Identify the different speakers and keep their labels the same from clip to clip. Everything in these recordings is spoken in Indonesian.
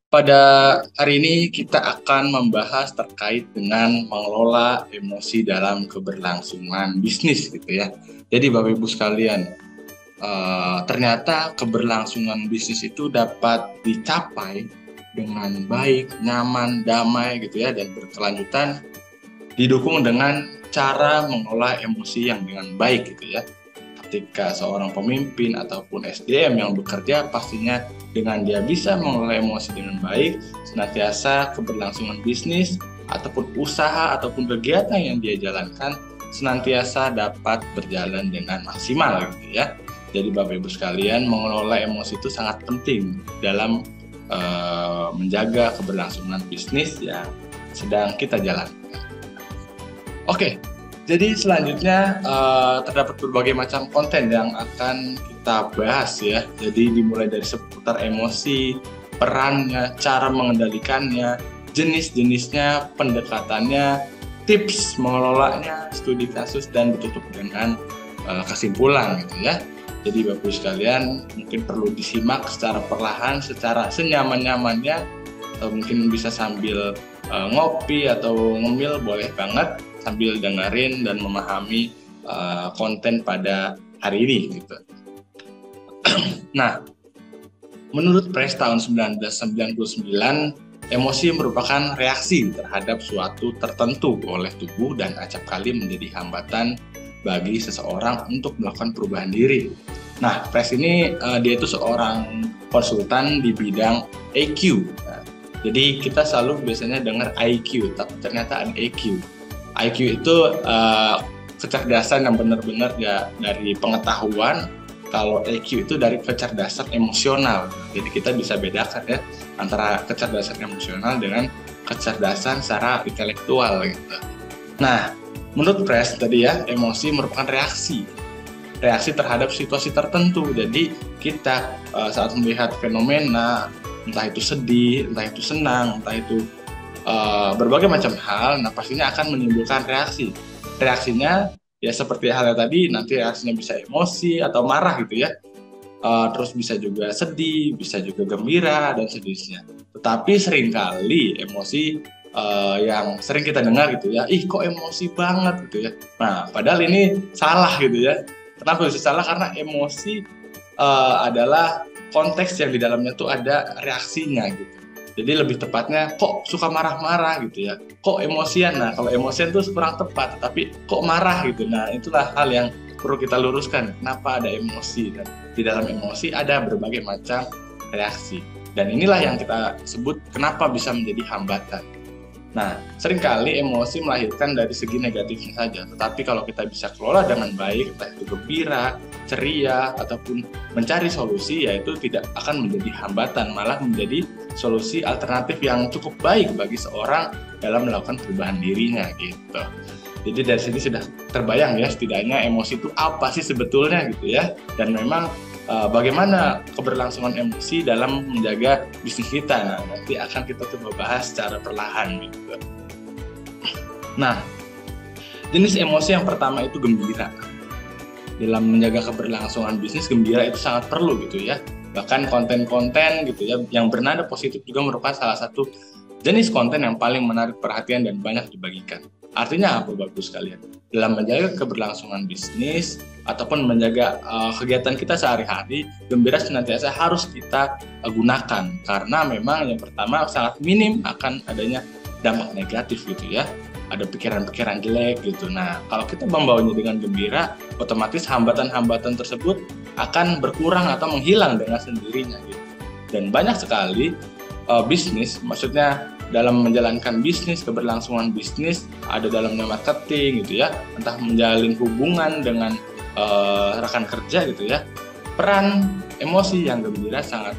Speaker 1: Pada hari ini kita akan membahas terkait dengan mengelola emosi dalam keberlangsungan bisnis gitu ya. Jadi Bapak Ibu sekalian, ternyata keberlangsungan bisnis itu dapat dicapai dengan baik, nyaman, damai gitu ya, dan berkelanjutan didukung dengan cara mengelola emosi yang dengan baik gitu ya. Ketika seorang pemimpin ataupun SDM yang bekerja, pastinya dengan dia bisa mengelola emosi dengan baik, senantiasa keberlangsungan bisnis ataupun usaha ataupun kegiatan yang dia jalankan senantiasa dapat berjalan dengan maksimal gitu ya. Jadi Bapak Ibu sekalian, mengelola emosi itu sangat penting dalam menjaga keberlangsungan bisnis yang sedang kita jalankan. Oke, jadi selanjutnya terdapat berbagai macam konten yang akan kita bahas ya. Jadi dimulai dari seputar emosi, perannya, cara mengendalikannya, jenis-jenisnya, pendekatannya, tips mengelolanya, studi kasus, dan ditutup dengan kesimpulan gitu ya. Jadi Bapak Ibu sekalian mungkin perlu disimak secara perlahan, secara senyaman-nyamannya, atau mungkin bisa sambil ngopi atau ngemil boleh banget, sambil dengerin dan memahami konten pada hari ini gitu. Nah, menurut Press tahun 1999, emosi merupakan reaksi terhadap suatu tertentu oleh tubuh dan acap kali menjadi hambatan bagi seseorang untuk melakukan perubahan diri. Nah, Press ini dia itu seorang konsultan di bidang EQ. Nah, jadi kita selalu biasanya dengar IQ, tapi ternyata ada EQ. IQ itu kecerdasan yang benar-benar ya dari pengetahuan. Kalau EQ itu dari kecerdasan emosional. Jadi kita bisa bedakan ya antara kecerdasan emosional dengan kecerdasan secara intelektual gitu. Nah, menurut Press tadi ya, emosi merupakan reaksi terhadap situasi tertentu. Jadi kita saat melihat fenomena, entah itu sedih, entah itu senang, entah itu berbagai macam hal, nah pastinya akan menimbulkan reaksi. Reaksinya ya seperti halnya tadi, nanti reaksinya bisa emosi atau marah gitu ya. Terus bisa juga sedih, bisa juga gembira dan sejenisnya. Tetapi seringkali emosi yang sering kita dengar gitu ya, ih kok emosi banget gitu ya. Nah padahal ini salah gitu ya. Kenapa bisa salah? Karena emosi adalah konteks yang di dalamnya tuh ada reaksinya gitu. Jadi lebih tepatnya kok suka marah-marah gitu ya, kok emosian. Nah kalau emosian itu kurang tepat, tapi kok marah gitu. Nah itulah hal yang perlu kita luruskan. Kenapa ada emosi, dan di dalam emosi ada berbagai macam reaksi. Dan inilah yang kita sebut kenapa bisa menjadi hambatan. Nah, seringkali emosi melahirkan dari segi negatifnya saja. Tetapi kalau kita bisa kelola dengan baik, entah itu gembira, ceria, ataupun mencari solusi, yaitu tidak akan menjadi hambatan, malah menjadi solusi alternatif yang cukup baik bagi seorang dalam melakukan perubahan dirinya gitu. Jadi dari sini sudah terbayang ya, setidaknya emosi itu apa sih sebetulnya gitu ya. Dan memang bagaimana keberlangsungan emosi dalam menjaga bisnis kita. Nah, nanti akan kita coba bahas secara perlahan gitu. Nah, jenis emosi yang pertama itu gembira. Dalam menjaga keberlangsungan bisnis, gembira itu sangat perlu gitu ya. Bahkan konten-konten gitu ya yang bernada positif juga merupakan salah satu jenis konten yang paling menarik perhatian dan banyak dibagikan. Artinya apa Bapak sekalian? Dalam menjaga keberlangsungan bisnis ataupun menjaga kegiatan kita sehari-hari, gembira senantiasa harus kita gunakan. Karena memang yang pertama sangat minim akan adanya dampak negatif gitu ya. Ada pikiran-pikiran jelek gitu. Nah, kalau kita membawanya dengan gembira, otomatis hambatan-hambatan tersebut akan berkurang atau menghilang dengan sendirinya gitu. Dan banyak sekali bisnis, maksudnya dalam menjalankan bisnis, keberlangsungan bisnis, ada dalamnya marketing gitu ya, entah menjalin hubungan dengan rekan kerja gitu ya, peran emosi yang gembira sangat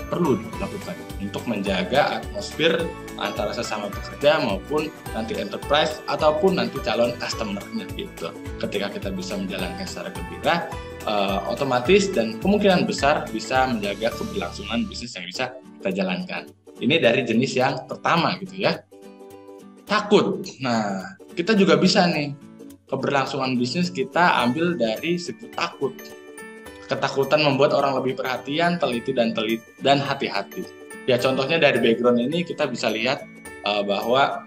Speaker 1: perlu dilakukan untuk menjaga atmosfer antara sesama pekerja maupun nanti enterprise ataupun nanti calon customer-nya gitu. Ketika kita bisa menjalankan secara gembira, otomatis dan kemungkinan besar bisa menjaga keberlangsungan bisnis yang bisa kita jalankan. Ini dari jenis yang pertama gitu ya. Takut. Nah, kita juga bisa nih keberlangsungan bisnis kita ambil dari segi takut. Ketakutan membuat orang lebih perhatian, teliti dan hati-hati. Ya contohnya dari background ini kita bisa lihat bahwa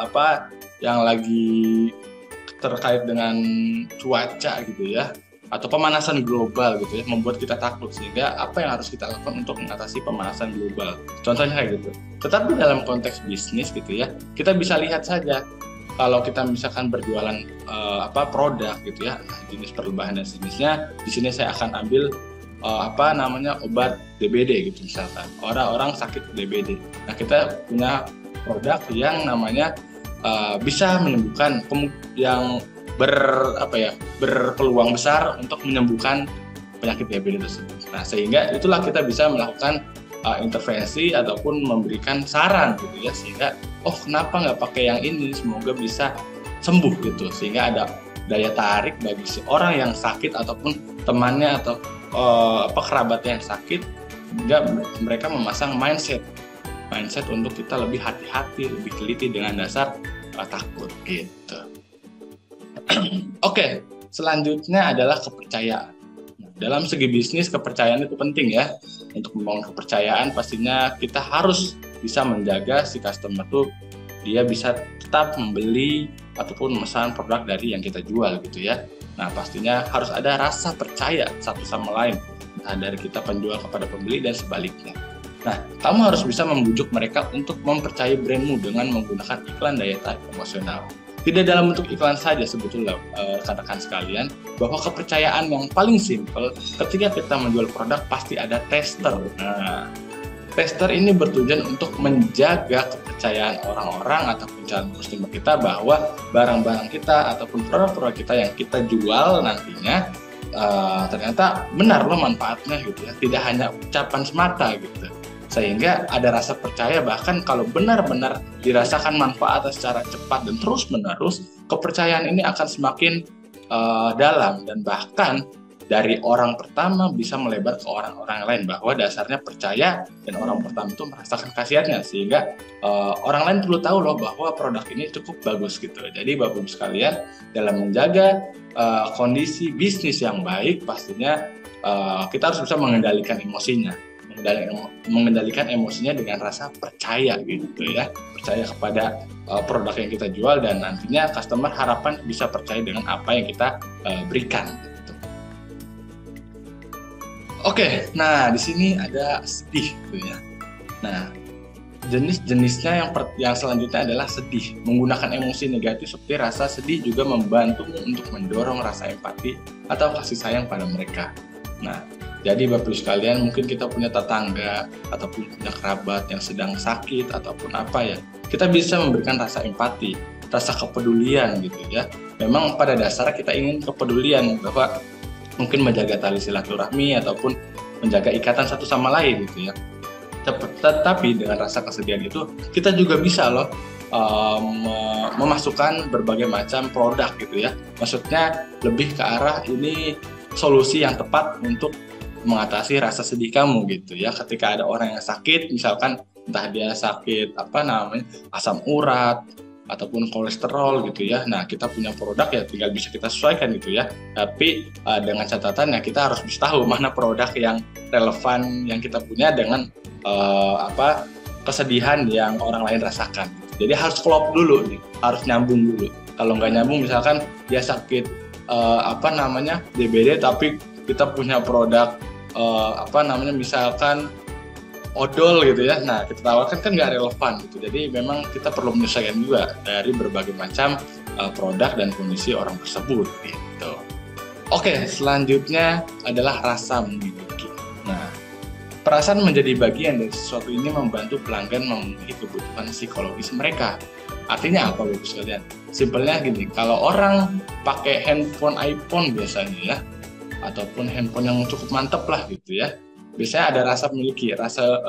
Speaker 1: apa yang lagi terkait dengan cuaca gitu ya, atau pemanasan global gitu ya, membuat kita takut, sehingga apa yang harus kita lakukan untuk mengatasi pemanasan global, contohnya kayak gitu. Tetapi dalam konteks bisnis gitu ya, kita bisa lihat saja kalau kita misalkan berjualan produk gitu ya, jenis perlebahan dan sejenisnya, di sini saya akan ambil obat DBD gitu misalkan, orang-orang sakit DBD. Nah, kita punya produk yang namanya bisa menyembuhkan yang berpeluang besar untuk menyembuhkan penyakit DBD tersebut. Nah, sehingga itulah kita bisa melakukan intervensi ataupun memberikan saran gitu ya, sehingga kenapa nggak pakai yang ini, semoga bisa sembuh gitu, sehingga ada daya tarik bagi si orang yang sakit ataupun temannya atau kerabatnya yang sakit, sehingga mereka memasang mindset untuk kita lebih hati-hati, lebih teliti dengan dasar takut gitu. Oke, selanjutnya adalah kepercayaan. Dalam segi bisnis, kepercayaan itu penting ya. Untuk membangun kepercayaan, pastinya kita harus bisa menjaga si customer tuh dia bisa tetap membeli ataupun memesan produk dari yang kita jual gitu ya. Nah, pastinya harus ada rasa percaya satu sama lain, entah dari kita penjual kepada pembeli dan sebaliknya. Nah, kamu harus bisa membujuk mereka untuk mempercayai brandmu dengan menggunakan iklan daya tarik emosional. Tidak dalam bentuk iklan saja sebetulnya, rekan-rekan sekalian, bahwa kepercayaan yang paling simpel ketika kita menjual produk pasti ada tester. Nah, tester ini bertujuan untuk menjaga kepercayaan orang-orang ataupun calon customer kita bahwa barang-barang kita ataupun produk-produk kita yang kita jual nantinya ternyata benar loh manfaatnya gitu ya, tidak hanya ucapan semata gitu. Sehingga ada rasa percaya, bahkan kalau benar-benar dirasakan manfaatnya secara cepat dan terus-menerus, kepercayaan ini akan semakin dalam, dan bahkan dari orang pertama bisa melebar ke orang-orang lain, bahwa dasarnya percaya dan orang pertama itu merasakan khasiatnya, sehingga orang lain perlu tahu loh bahwa produk ini cukup bagus gitu. Jadi Bapak Ibu sekalian, dalam menjaga kondisi bisnis yang baik, pastinya kita harus bisa mengendalikan emosinya. Mengendalikan emosinya dengan rasa percaya gitu ya, percaya kepada produk yang kita jual, dan nantinya customer harapan bisa percaya dengan apa yang kita berikan gitu. Oke, nah di sini ada sedih gitu ya. Nah, jenis-jenisnya yang selanjutnya adalah sedih. Menggunakan emosi negatif seperti rasa sedih juga membantu untuk mendorong rasa empati atau kasih sayang pada mereka. Nah, jadi Bapak Ibu sekalian, mungkin kita punya tetangga ataupun punya kerabat yang sedang sakit ataupun apa ya, kita bisa memberikan rasa empati, rasa kepedulian gitu ya. Memang pada dasarnya kita ingin kepedulian, bahwa mungkin menjaga tali silaturahmi ataupun menjaga ikatan satu sama lain gitu ya. Tetapi dengan rasa kesedihan itu, kita juga bisa loh memasukkan berbagai macam produk gitu ya. Maksudnya lebih ke arah ini solusi yang tepat untuk mengatasi rasa sedih kamu gitu ya. Ketika ada orang yang sakit, misalkan entah dia sakit asam urat ataupun kolesterol gitu ya. Nah, kita punya produk ya tinggal bisa kita sesuaikan gitu ya. Tapi dengan catatan ya, kita harus bisa tahu mana produk yang relevan yang kita punya dengan kesedihan yang orang lain rasakan. Jadi harus klop dulu nih, harus nyambung dulu. Kalau nggak nyambung, misalkan dia sakit DBD, tapi kita punya produk misalkan odol gitu ya. Nah, kita tawarkan kan nggak relevan gitu. Jadi memang kita perlu menyesuaikan juga dari berbagai macam produk dan kondisi orang tersebut gitu. Oke, selanjutnya adalah rasa memiliki. Nah, perasaan menjadi bagian dari sesuatu ini membantu pelanggan memenuhi kebutuhan psikologis mereka. Artinya apa Bapak sekalian? Simpelnya gini, kalau orang pakai handphone iPhone biasanya ya, ataupun handphone yang cukup mantep lah gitu ya, biasanya ada rasa memiliki, rasa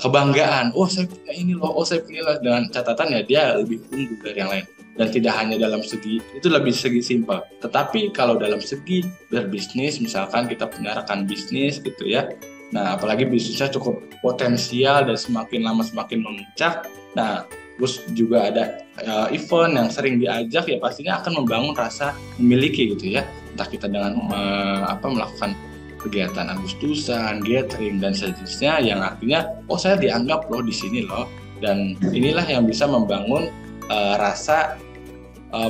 Speaker 1: kebanggaan. Saya punya ini loh, saya punya loh, dengan catatan ya dia lebih unggul dari yang lain. Dan tidak hanya dalam segi, itu lebih segi simpel. Tetapi kalau dalam segi berbisnis, misalkan kita punya rekan bisnis gitu ya, nah apalagi bisnisnya cukup potensial dan semakin lama semakin memuncak, nah terus juga ada event yang sering diajak, ya pastinya akan membangun rasa memiliki gitu ya. Entah kita dengan melakukan kegiatan Agustusan, gathering dan sejenisnya, yang artinya saya dianggap loh di sini loh. Dan inilah yang bisa membangun rasa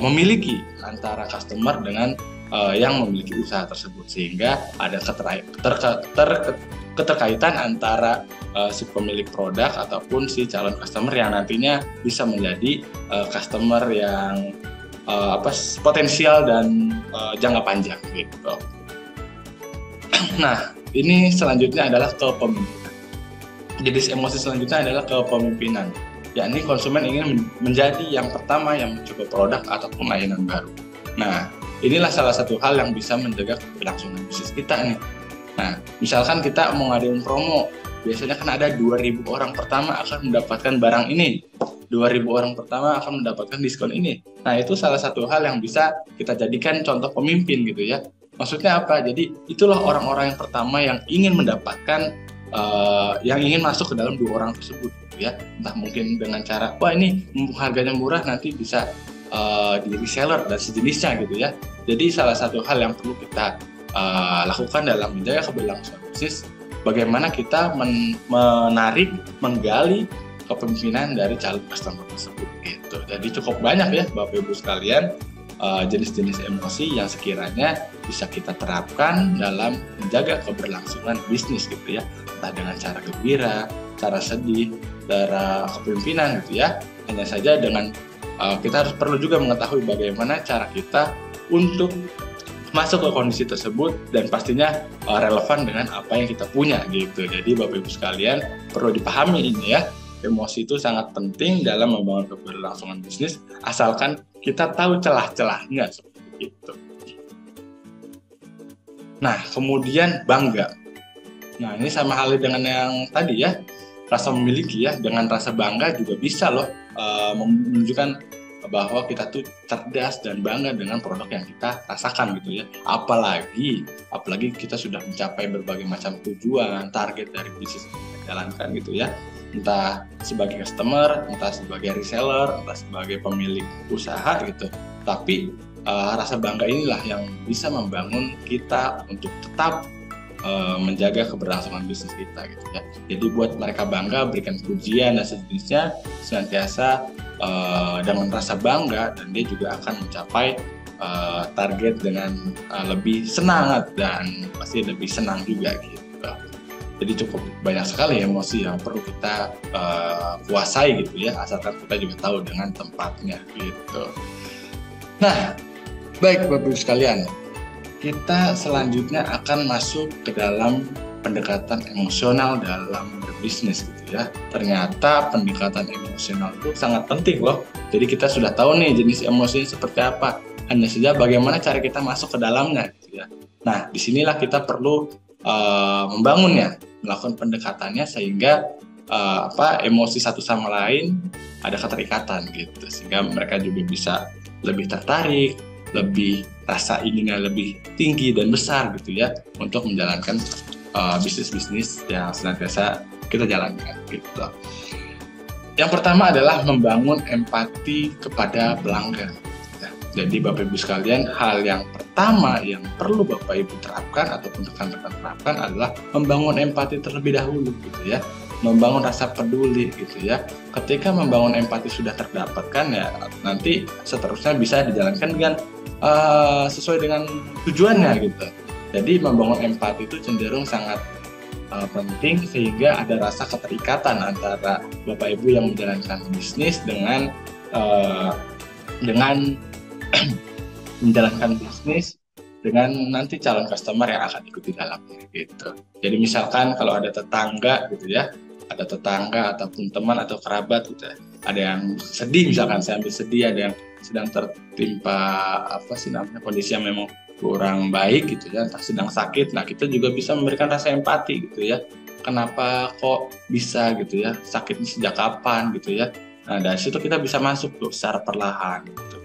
Speaker 1: memiliki antara customer dengan yang memiliki usaha tersebut, sehingga ada keterkaitan antara si pemilik produk ataupun si calon customer yang nantinya bisa menjadi customer yang potensial dan jangka panjang gitu. Nah, ini selanjutnya adalah kepemimpinan. Jenis emosi selanjutnya adalah kepemimpinan, yakni konsumen ingin menjadi yang pertama yang mencoba produk ataupun layanan baru. Nah, inilah salah satu hal yang bisa menjaga keberlangsungan bisnis kita nih. Nah, misalkan kita mau ngadain promo, biasanya kan ada 2.000 orang pertama akan mendapatkan barang ini, 2.000 orang pertama akan mendapatkan diskon ini. Nah, itu salah satu hal yang bisa kita jadikan contoh pemimpin gitu ya. Maksudnya apa? Jadi itulah orang-orang yang pertama yang ingin mendapatkan, yang ingin masuk ke dalam 2 orang tersebut gitu ya. Entah mungkin dengan cara, wah ini harganya murah, nanti bisa di reseller dan sejenisnya gitu ya. Jadi salah satu hal yang perlu kita lakukan dalam menjaga keberlangsungan bisnis, bagaimana kita menarik, menggali kepemimpinan dari calon customer tersebut gitu. Jadi cukup banyak ya Bapak Ibu sekalian jenis-jenis emosi yang sekiranya bisa kita terapkan dalam menjaga keberlangsungan bisnis gitu ya. Entah dengan cara gembira, cara sedih, cara kepemimpinan gitu ya. Hanya saja dengan kita harus perlu juga mengetahui bagaimana cara kita untuk masuk ke kondisi tersebut dan pastinya relevan dengan apa yang kita punya gitu. Jadi Bapak Ibu sekalian perlu dipahami ini ya, emosi itu sangat penting dalam membangun keberlangsungan bisnis, asalkan kita tahu celah-celahnya seperti itu. Nah, kemudian bangga. Nah, ini sama halnya dengan yang tadi ya, rasa memiliki ya. Dengan rasa bangga juga bisa loh menunjukkan bahwa kita tuh cerdas dan bangga dengan produk yang kita rasakan gitu ya. Apalagi kita sudah mencapai berbagai macam tujuan, target dari bisnis yang kita jalankan gitu ya. Entah sebagai customer, entah sebagai reseller, entah sebagai pemilik usaha gitu. Tapi rasa bangga inilah yang bisa membangun kita untuk tetap menjaga keberlangsungan bisnis kita gitu ya. Jadi buat mereka bangga, berikan pujian dan sejenisnya, senantiasa dengan rasa bangga, dan dia juga akan mencapai target dengan lebih semangat dan pasti lebih senang juga gitu. Jadi cukup banyak sekali emosi yang perlu kita kuasai gitu ya, asalkan kita juga tahu dengan tempatnya gitu. Nah, baik Bapak Ibu sekalian, kita selanjutnya akan masuk ke dalam pendekatan emosional dalam berbisnis gitu ya. Ternyata pendekatan emosional itu sangat penting loh. Jadi kita sudah tahu nih jenis emosinya seperti apa. Hanya saja bagaimana cara kita masuk ke dalamnya gitu ya. Nah, disinilah kita perlu membangunnya, melakukan pendekatannya sehingga emosi satu sama lain ada keterikatan gitu, sehingga mereka juga bisa lebih tertarik, lebih rasa inginnya lebih tinggi dan besar gitu ya untuk menjalankan bisnis-bisnis yang senantiasa kita jalankan gitu. Yang pertama adalah membangun empati kepada pelanggan. Jadi Bapak Ibu sekalian, hal yang pertama yang perlu Bapak Ibu terapkan ataupun rekan-rekan terapkan adalah membangun empati terlebih dahulu gitu ya. Membangun rasa peduli gitu ya. Ketika membangun empati sudah terdapatkan ya, nanti seterusnya bisa dijalankan dengan sesuai dengan tujuannya gitu. Jadi membangun empati itu cenderung sangat penting, sehingga ada rasa keterikatan antara Bapak Ibu yang menjalankan bisnis dengan menjalankan bisnis dengan nanti calon customer yang akan ikuti dalamnya gitu. Jadi misalkan kalau ada tetangga gitu ya, ada tetangga ataupun teman atau kerabat gitu, ada yang sedih misalkan, saya ambil sedih, ada yang sedang tertimpa kondisi yang memang kurang baik gitu ya, entah sedang sakit. Nah, kita juga bisa memberikan rasa empati gitu ya. Kenapa kok bisa gitu ya, sakitnya sejak kapan gitu ya. Nah, dari situ kita bisa masuk tuh secara perlahan gitu.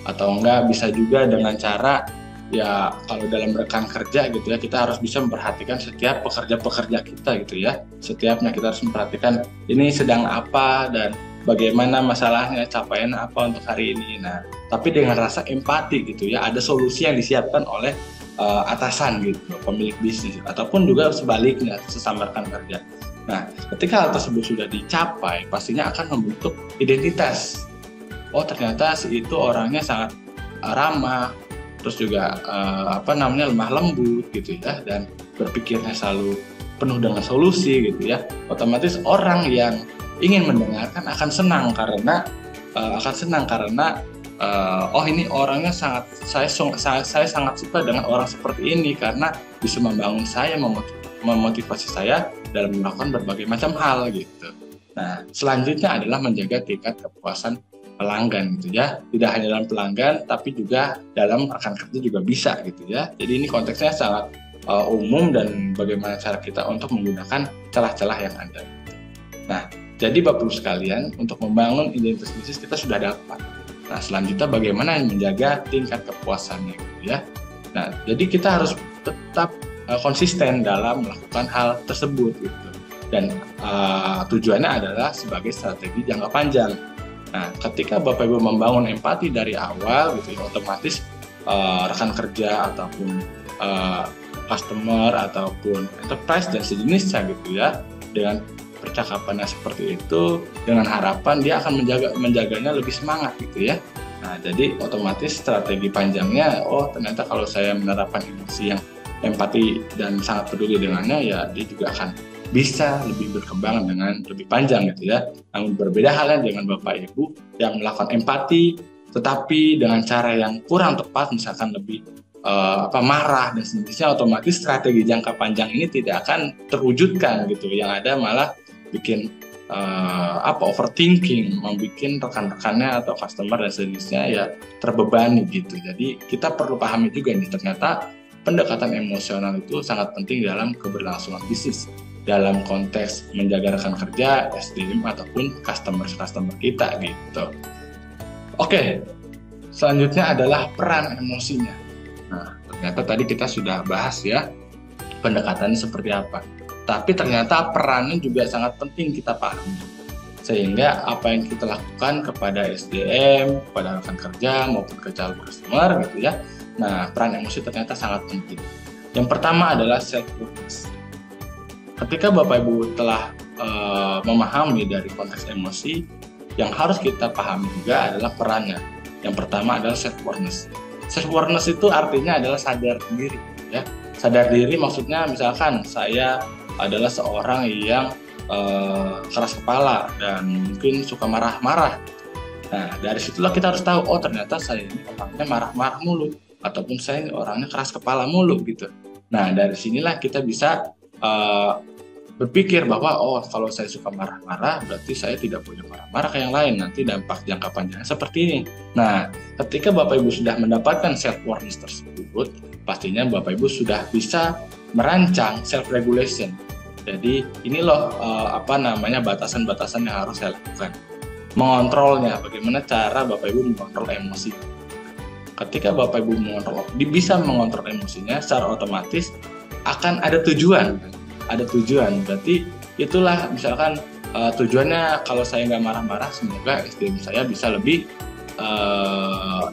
Speaker 1: Atau enggak bisa juga dengan cara ya, kalau dalam rekan kerja gitu ya, kita harus bisa memperhatikan setiap pekerja-pekerja kita gitu ya. Setiapnya kita harus memperhatikan ini sedang apa dan bagaimana masalahnya, capaian apa untuk hari ini. Nah, tapi dengan rasa empati gitu ya, ada solusi yang disiapkan oleh atasan gitu, pemilik bisnis, ataupun juga sebaliknya sesama rekan kerja. Nah, ketika hal tersebut sudah dicapai, pastinya akan membentuk identitas. Oh, ternyata si itu orangnya sangat ramah, terus juga lemah lembut gitu ya, dan berpikirnya selalu penuh dengan solusi gitu ya. Otomatis orang yang ingin mendengarkan akan senang karena oh ini orangnya saya sangat suka dengan orang seperti ini karena bisa membangun saya, memotivasi saya dalam melakukan berbagai macam hal gitu. Nah, selanjutnya adalah menjaga tingkat kepuasan pelanggan gitu ya. Tidak hanya dalam pelanggan tapi juga dalam rekan kerja juga bisa gitu ya. Jadi ini konteksnya sangat umum dan bagaimana cara kita untuk menggunakan celah-celah yang ada. Nah, jadi Bapak Ibu sekalian, untuk membangun identitas bisnis kita sudah dapat. Nah, selanjutnya bagaimana menjaga tingkat kepuasannya gitu ya. Nah, jadi kita harus tetap konsisten dalam melakukan hal tersebut gitu. Dan tujuannya adalah sebagai strategi jangka panjang. Nah, ketika Bapak Ibu membangun empati dari awal gitu ya, otomatis rekan kerja ataupun customer ataupun enterprise dan sejenisnya gitu ya, dengan percakapannya seperti itu, dengan harapan dia akan menjaganya lebih semangat gitu ya. Nah, jadi otomatis strategi panjangnya, oh ternyata kalau saya menerapkan emosi yang empati dan sangat peduli dengannya, ya dia juga akan bisa lebih berkembang dengan lebih panjang gitu ya. Namun berbeda halnya dengan Bapak Ibu yang melakukan empati tetapi dengan cara yang kurang tepat, misalkan lebih marah dan sejenisnya, otomatis strategi jangka panjang ini tidak akan terwujudkan gitu. Yang ada malah bikin overthinking, membuat rekan-rekannya atau customer dan sejenisnya ya terbebani gitu. Jadi kita perlu pahami juga nih, ternyata pendekatan emosional itu sangat penting dalam keberlangsungan bisnis, dalam konteks menjaga rekan kerja, SDM ataupun customer kita gitu. Oke, selanjutnya adalah peran emosinya. Nah, ternyata tadi kita sudah bahas ya pendekatannya seperti apa. Tapi ternyata perannya juga sangat penting kita pahami. Sehingga apa yang kita lakukan kepada SDM, kepada rekan kerja maupun ke calon customer gitu ya. Nah, peran emosi ternyata sangat penting. Yang pertama adalah self-awareness. Ketika Bapak Ibu telah memahami dari konteks emosi, yang harus kita pahami juga adalah perannya. Yang pertama adalah self-awareness. Self-awareness itu artinya adalah sadar diri ya. Sadar diri maksudnya misalkan saya adalah seorang yang keras kepala dan mungkin suka marah-marah. Nah, dari situlah kita harus tahu, oh ternyata saya ini orangnya marah-marah mulu, ataupun saya ini orangnya keras kepala mulu gitu. Nah, dari sinilah kita bisa berpikir bahwa oh kalau saya suka marah-marah berarti saya tidak boleh marah-marah ke yang lain, nanti dampak jangka panjangnya seperti ini. Nah, ketika Bapak Ibu sudah mendapatkan self-awareness tersebut, pastinya Bapak Ibu sudah bisa merancang self-regulation. Jadi ini loh batasan-batasan yang harus saya lakukan. Mengontrolnya, bagaimana cara Bapak Ibu mengontrol emosi. Ketika Bapak Ibu bisa mengontrol emosinya, secara otomatis akan ada tujuan. Ada tujuan, berarti itulah misalkan tujuannya kalau saya nggak marah-marah, semoga SDM saya bisa lebih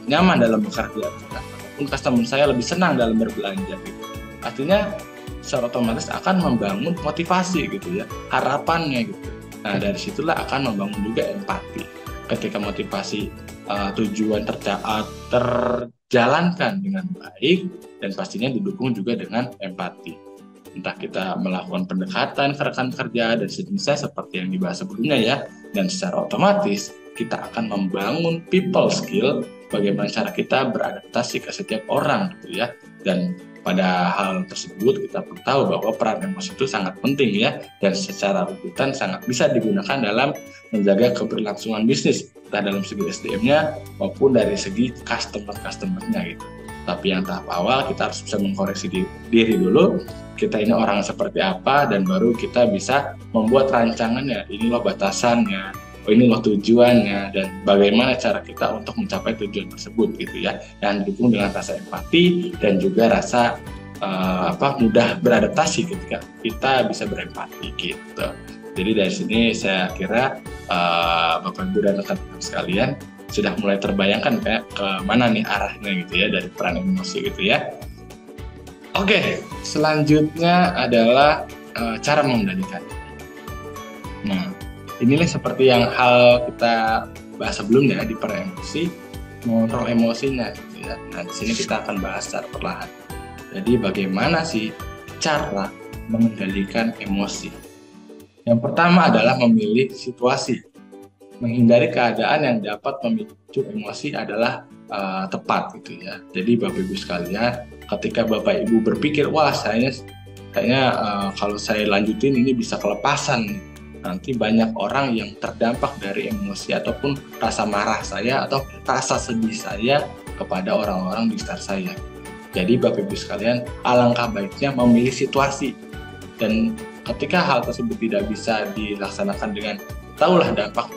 Speaker 1: nyaman dalam bekerja, ataupun customer saya lebih senang dalam berbelanja gitu. Artinya secara otomatis akan membangun motivasi gitu ya, harapannya gitu. Nah, dari situlah akan membangun juga empati. Ketika motivasi tujuan terjalankan dengan baik dan pastinya didukung juga dengan empati. Entah kita melakukan pendekatan ke rekan kerja dan sejenisnya seperti yang dibahas sebelumnya ya, dan secara otomatis kita akan membangun people skill, bagaimana cara kita beradaptasi ke setiap orang gitu ya. Dan pada hal tersebut kita perlu tahu bahwa peran emosi itu sangat penting ya, dan secara urutan sangat bisa digunakan dalam menjaga keberlangsungan bisnis, entah dalam segi SDM-nya maupun dari segi customer-nya gitu. Tapi yang tahap awal kita harus bisa mengkoreksi diri dulu, kita ini orang seperti apa, dan baru kita bisa membuat rancangannya, ini loh batasannya, oh ini loh tujuannya, dan bagaimana cara kita untuk mencapai tujuan tersebut gitu ya, yang didukung dengan rasa empati dan juga rasa mudah beradaptasi ketika kita bisa berempati gitu. Jadi dari sini saya kira Bapak Ibu dan rekan-rekan sekalian sudah mulai terbayangkan kayak ke mana nih arahnya gitu ya dari peran emosi gitu ya. Oke, selanjutnya adalah cara mengendalikan. Nah, inilah seperti yang hal kita bahas sebelumnya di emosi, mengontrol emosinya gitu ya. Nah, di sini kita akan bahas secara perlahan. Jadi bagaimana sih cara mengendalikan emosi? Yang pertama adalah memilih situasi. Menghindari keadaan yang dapat memicu emosi adalah tepat gitu ya. Jadi Bapak Ibu sekalian, ketika Bapak Ibu berpikir, wah kayaknya kalau saya lanjutin ini bisa kelepasan, nanti banyak orang yang terdampak dari emosi ataupun rasa marah saya atau rasa sedih saya kepada orang-orang di sekitar saya. Jadi Bapak Ibu sekalian, alangkah baiknya memilih situasi, dan ketika hal tersebut tidak bisa dilaksanakan dengan tahulah dampak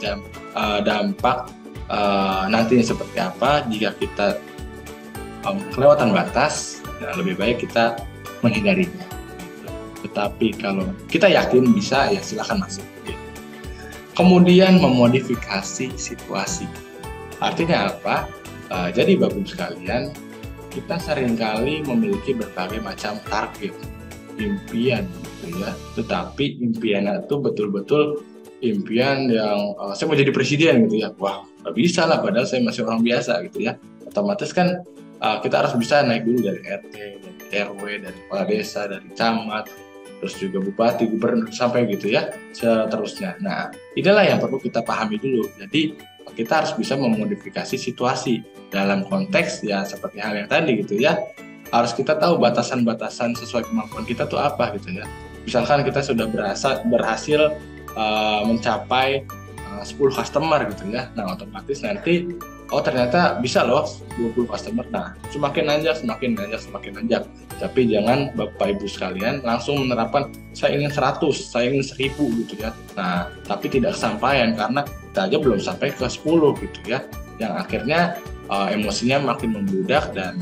Speaker 1: nantinya seperti apa. Jika kita kelewatan batas, ya lebih baik kita menghindarinya. Tetapi kalau kita yakin bisa, ya silakan masuk. Kemudian memodifikasi situasi. Artinya apa? Jadi Bapak Ibu sekalian, kita seringkali memiliki berbagai macam target, impian gitu ya. Tetapi impian itu betul-betul impian yang saya mau jadi presiden gitu ya. Wah, nggak bisa lah, padahal saya masih orang biasa gitu ya. Otomatis kan kita harus bisa naik dulu dari RT, dari RW, dari kepala desa, dari camat, terus juga bupati, gubernur, sampai gitu ya, seterusnya. Nah, inilah yang perlu kita pahami dulu. Jadi, kita harus bisa memodifikasi situasi dalam konteks ya seperti hal yang tadi gitu ya. Harus kita tahu batasan-batasan sesuai kemampuan kita tuh apa gitu ya. Misalkan kita sudah berhasil mencapai 10 customer gitu ya. Nah, otomatis nanti ternyata bisa loh 20 customer. Nah, semakin nanjak. Tapi jangan Bapak Ibu sekalian langsung menerapkan saya ingin 100, saya ingin 1000 gitu ya. Nah, tapi tidak kesampaian karena kita aja belum sampai ke 10 gitu ya. Yang akhirnya emosinya makin membludak dan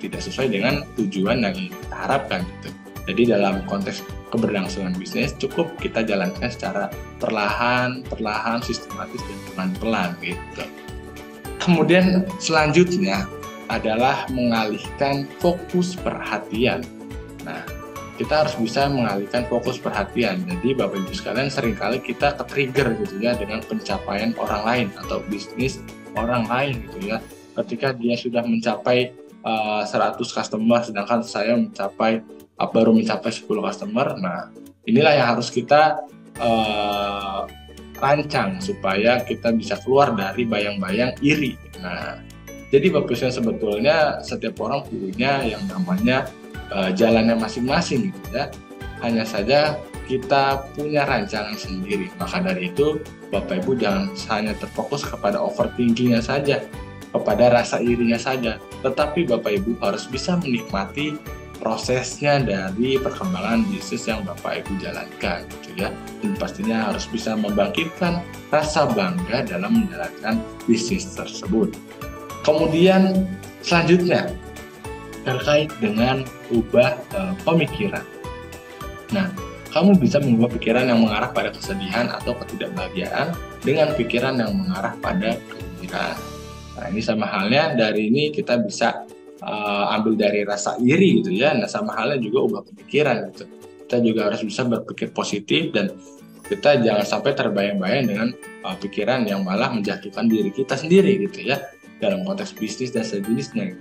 Speaker 1: tidak sesuai dengan tujuan yang kita harapkan gitu. Jadi dalam konteks keberlangsungan bisnis cukup kita jalankan secara perlahan, sistematis dan pelan-pelan gitu. Kemudian selanjutnya adalah mengalihkan fokus perhatian. Nah, kita harus bisa mengalihkan fokus perhatian. Jadi Bapak Ibu sekalian, seringkali kita ke-trigger gitu ya dengan pencapaian orang lain atau bisnis orang lain gitu ya. Ketika dia sudah mencapai 100 customer sedangkan saya baru mencapai 10 customer. Nah, inilah yang harus kita rancang supaya kita bisa keluar dari bayang-bayang iri. Nah, jadi bagusnya sebetulnya setiap orang punya yang namanya jalannya masing-masing gitu ya. Hanya saja kita punya rancangan sendiri. Maka dari itu Bapak Ibu jangan hanya terfokus kepada overthinkingnya saja, kepada rasa irinya saja, tetapi Bapak Ibu harus bisa menikmati prosesnya dari perkembangan bisnis yang Bapak Ibu jalankan gitu ya. Dan pastinya harus bisa membangkitkan rasa bangga dalam menjalankan bisnis tersebut. Kemudian selanjutnya terkait dengan ubah pemikiran. Nah, kamu bisa mengubah pikiran yang mengarah pada kesedihan atau ketidakbahagiaan dengan pikiran yang mengarah pada kegembiraan. Nah, ini sama halnya dari ini kita bisa ambil dari rasa iri gitu ya. Nah, sama halnya juga ubah pemikiran gitu. Kita juga harus bisa berpikir positif dan kita jangan sampai terbayang-bayang dengan pikiran yang malah menjatuhkan diri kita sendiri gitu ya dalam konteks bisnis dan sejenisnya.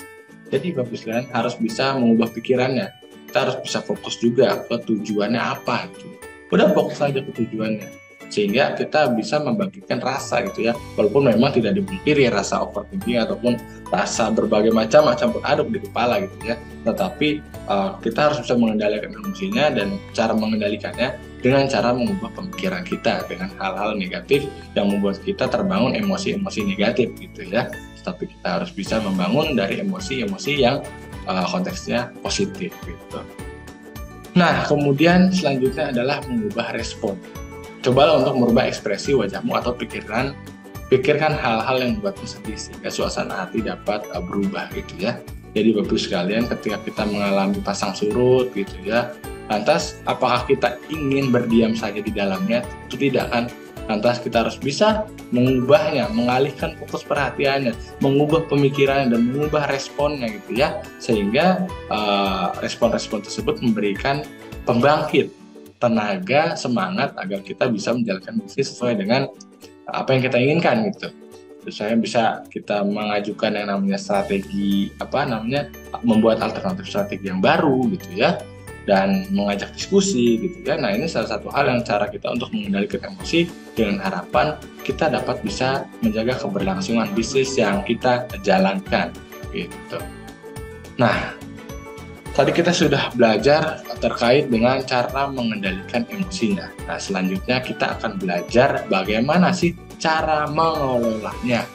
Speaker 1: Jadi Bapak sekalian harus bisa mengubah pikirannya. Kita harus bisa fokus juga ke tujuannya apa gitu. Udah fokus aja ke tujuannya, sehingga kita bisa membangkitkan rasa gitu ya. Walaupun memang tidak dipungkiri rasa overthinking ataupun rasa berbagai macam beraduk di kepala gitu ya. Tetapi kita harus bisa mengendalikan emosinya, dan cara mengendalikannya dengan cara mengubah pemikiran kita dengan hal-hal negatif yang membuat kita terbangun emosi-emosi negatif gitu ya. Tapi kita harus bisa membangun dari emosi-emosi yang konteksnya positif gitu. Nah, kemudian selanjutnya adalah mengubah respon. Cobalah untuk merubah ekspresi wajahmu atau pikirkan hal-hal yang membuatmu sedih sehingga suasana hati dapat berubah gitu ya. Jadi Bapak sekalian, ketika kita mengalami pasang surut gitu ya, lantas apakah kita ingin berdiam saja di dalamnya? Itu tidak kan? Lantas kita harus bisa mengubahnya, mengalihkan fokus perhatiannya, mengubah pemikirannya dan mengubah responnya gitu ya, sehingga respon-respon tersebut memberikan pembangkit tenaga, semangat agar kita bisa menjalankan bisnis sesuai dengan apa yang kita inginkan gitu. Terus saya bisa kita mengajukan yang namanya strategi membuat alternatif strategi yang baru gitu ya, dan mengajak diskusi gitu ya. Nah, ini salah satu hal yang cara kita untuk mengendalikan emosi dengan harapan kita dapat bisa menjaga keberlangsungan bisnis yang kita jalankan gitu. Nah, tadi kita sudah belajar terkait dengan cara mengendalikan emosinya. Nah, selanjutnya kita akan belajar bagaimana sih cara mengelolanya.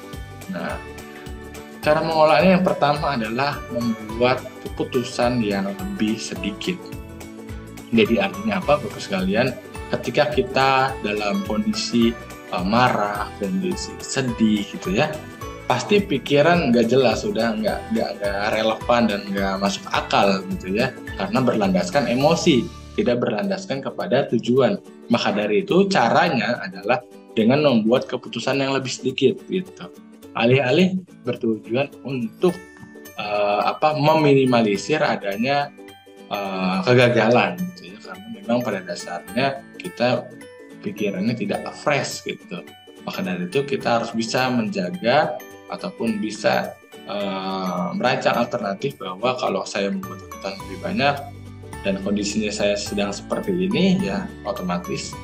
Speaker 1: Nah, cara mengelolanya yang pertama adalah membuat keputusan yang lebih sedikit. Jadi artinya apa, Bapak sekalian? Ketika kita dalam kondisi marah, kondisi sedih gitu ya, pasti pikiran nggak jelas, sudah nggak relevan dan nggak masuk akal gitu ya, karena berlandaskan emosi, tidak berlandaskan kepada tujuan. Maka dari itu caranya adalah dengan membuat keputusan yang lebih sedikit gitu, alih-alih bertujuan untuk meminimalisir adanya kegagalan gitu ya, karena memang pada dasarnya kita pikirannya tidak fresh gitu. Maka dari itu kita harus bisa menjaga ataupun bisa merancang alternatif bahwa kalau saya membuat keputusan lebih banyak dan kondisinya saya sedang seperti ini, ya otomatis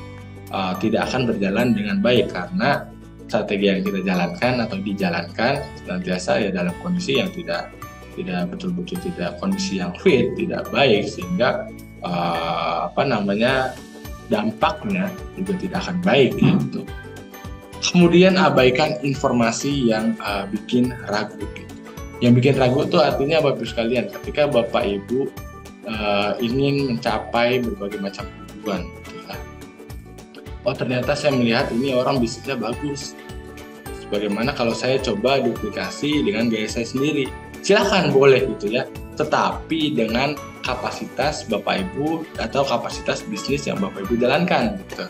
Speaker 1: tidak akan berjalan dengan baik, karena strategi yang kita jalankan atau dijalankan senantiasa ya dalam kondisi yang tidak betul-betul tidak kondisi yang fit, tidak baik, sehingga dampaknya juga tidak akan baik gitu. Kemudian abaikan informasi yang bikin ragu gitu. Yang bikin ragu itu artinya Bapak Ibu sekalian, ketika Bapak Ibu ingin mencapai berbagai macam tujuan gitu ya. Oh, ternyata saya melihat ini orang bisnisnya bagus, bagaimana kalau saya coba duplikasi dengan gaya saya sendiri? Silahkan, boleh gitu ya, tetapi dengan kapasitas Bapak Ibu atau kapasitas bisnis yang Bapak Ibu jalankan gitu.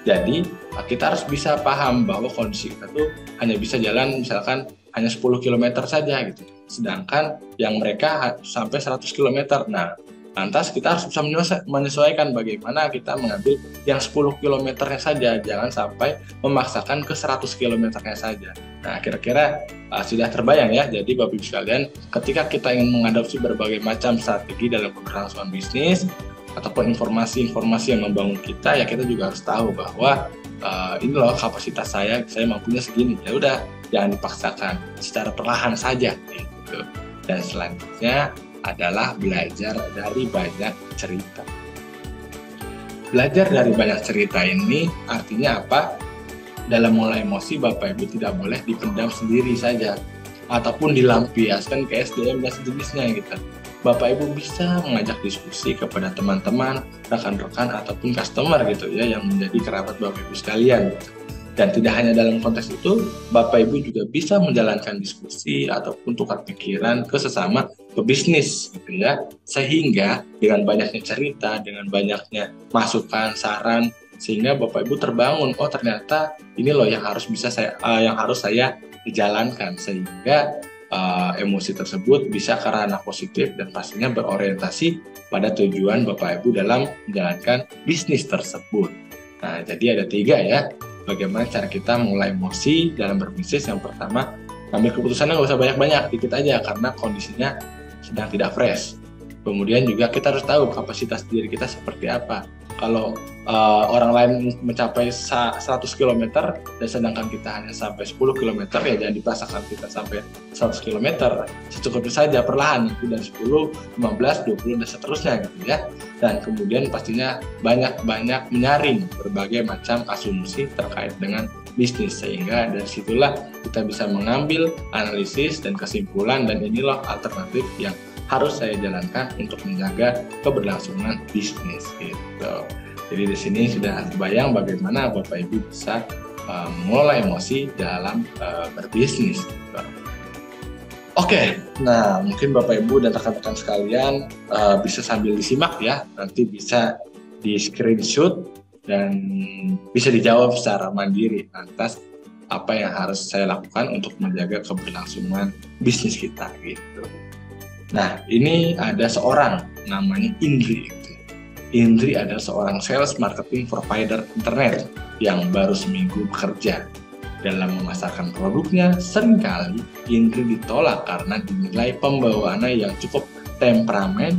Speaker 1: Jadi kita harus bisa paham bahwa kondisi kita tuh hanya bisa jalan misalkan hanya 10 km saja gitu, sedangkan yang mereka sampai 100 km. Nah, lantas kita harus bisa menyesuaikan bagaimana kita mengambil yang 10 km-nya saja, jangan sampai memaksakan ke 100 km-nya saja. Nah, kira-kira sudah terbayang ya. Jadi Bapak Ibu sekalian, ketika kita ingin mengadopsi berbagai macam strategi dalam keberlangsungan bisnis ataupun informasi-informasi yang membangun kita, ya kita juga harus tahu bahwa ini loh kapasitas saya mampunya segini. Ya udah, jangan dipaksakan, secara perlahan saja gitu. Dan selanjutnya adalah belajar dari banyak cerita. Belajar dari banyak cerita ini artinya apa? Dalam mulai emosi, Bapak Ibu tidak boleh dipendam sendiri saja ataupun dilampiaskan ke SDM dan sejenisnya gitu. Bapak Ibu bisa mengajak diskusi kepada teman-teman, rekan-rekan ataupun customer gitu ya, yang menjadi kerabat Bapak Ibu sekalian gitu. Dan tidak hanya dalam konteks itu, Bapak Ibu juga bisa menjalankan diskusi ataupun tukar pikiran ke sesama pebisnis gitu ya. Sehingga dengan banyaknya cerita, dengan banyaknya masukan, saran, sehingga Bapak Ibu terbangun, oh ternyata ini loh yang harus saya jalankan, sehingga emosi tersebut bisa ke ranah positif dan pastinya berorientasi pada tujuan Bapak Ibu dalam menjalankan bisnis tersebut. Nah, jadi ada 3 ya, bagaimana cara kita mulai emosi dalam berbisnis. Yang pertama, ambil keputusannya nggak usah banyak-banyak, dikit aja karena kondisinya sedang tidak fresh. Kemudian juga kita harus tahu kapasitas diri kita seperti apa. Kalau orang lain mencapai 100 km dan sedangkan kita hanya sampai 10 km, ya jangan dipaksakan kita sampai 100 km. Secukupnya saja, perlahan, dari 10, 15, 20 dan seterusnya gitu ya. Dan kemudian pastinya banyak menyaring berbagai macam asumsi terkait dengan bisnis, sehingga dari situlah kita bisa mengambil analisis dan kesimpulan, dan inilah alternatif yang harus saya jalankan untuk menjaga keberlangsungan bisnis gitu. Jadi di sini sudah terbayang bagaimana Bapak Ibu bisa mengelola emosi dalam berbisnis gitu. Oke, nah mungkin Bapak Ibu dan rekan-rekan sekalian bisa sambil disimak ya, nanti bisa di screenshot dan bisa dijawab secara mandiri. Lantas apa yang harus saya lakukan untuk menjaga keberlangsungan bisnis kita gitu. Nah, ini ada seorang namanya Indri. Indri adalah seorang sales marketing provider internet yang baru seminggu bekerja. Dalam memasarkan produknya, seringkali Indri ditolak karena dinilai pembawaannya yang cukup temperamen,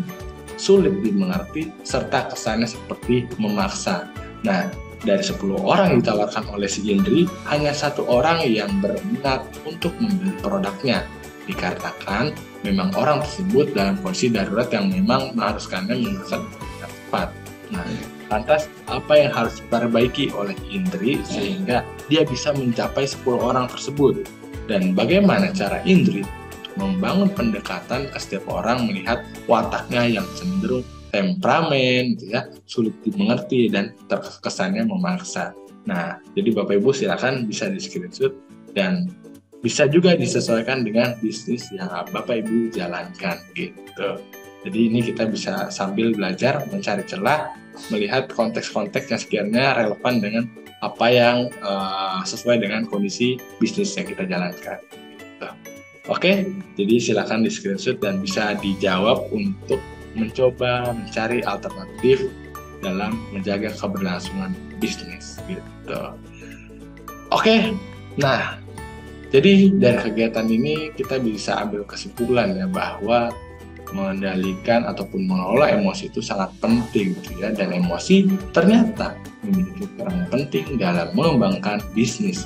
Speaker 1: sulit dimengerti, serta kesannya seperti memaksa. Nah, dari 10 orang yang ditawarkan oleh si Indri, hanya 1 orang yang berminat untuk membeli produknya. Dikatakan memang orang tersebut dalam kondisi darurat yang memang mengharuskannya menggunakan yang tepat. Nah, lantas apa yang harus diperbaiki oleh Indri sehingga dia bisa mencapai 10 orang tersebut? Dan bagaimana cara Indri membangun pendekatan ke setiap orang melihat wataknya yang cenderung temperamen, gitu ya, sulit dimengerti dan terkesannya memaksa. Nah, jadi Bapak Ibu silakan bisa di screenshot dan bisa juga disesuaikan dengan bisnis yang Bapak Ibu jalankan gitu. Jadi ini kita bisa sambil belajar mencari celah, melihat konteks-konteks yang sekiranya relevan dengan apa yang sesuai dengan kondisi bisnis yang kita jalankan. Gitu. Oke, jadi silakan di screenshot dan bisa dijawab untuk mencoba mencari alternatif dalam menjaga keberlangsungan bisnis gitu. Oke, nah jadi dari kegiatan ini kita bisa ambil kesimpulan ya bahwa mengendalikan ataupun mengelola emosi itu sangat penting gitu ya, dan emosi ternyata memiliki peran penting dalam mengembangkan bisnis.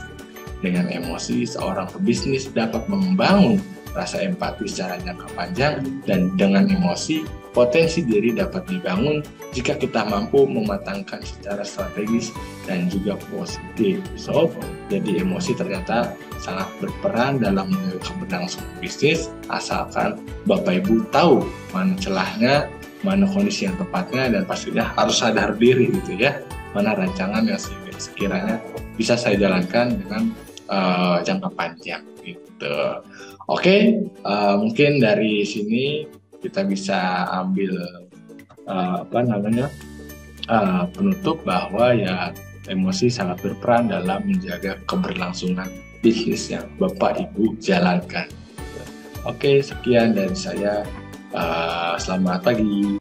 Speaker 1: Dengan emosi, seorang pebisnis dapat membangun rasa empati secara jangka panjang, dan dengan emosi, potensi diri dapat dibangun jika kita mampu mematangkan secara strategis dan juga positif. So, jadi emosi ternyata sangat berperan dalam menjaga keberlangsungan bisnis, asalkan Bapak Ibu tahu mana celahnya, mana kondisi yang tepatnya, dan pastinya harus sadar diri gitu ya, mana rancangan yang sekiranya bisa saya jalankan dengan jangka panjang gitu. Oke, mungkin dari sini kita bisa ambil penutup bahwa ya emosi sangat berperan dalam menjaga keberlangsungan bisnis yang Bapak Ibu jalankan. Oke, sekian dari saya. Selamat pagi.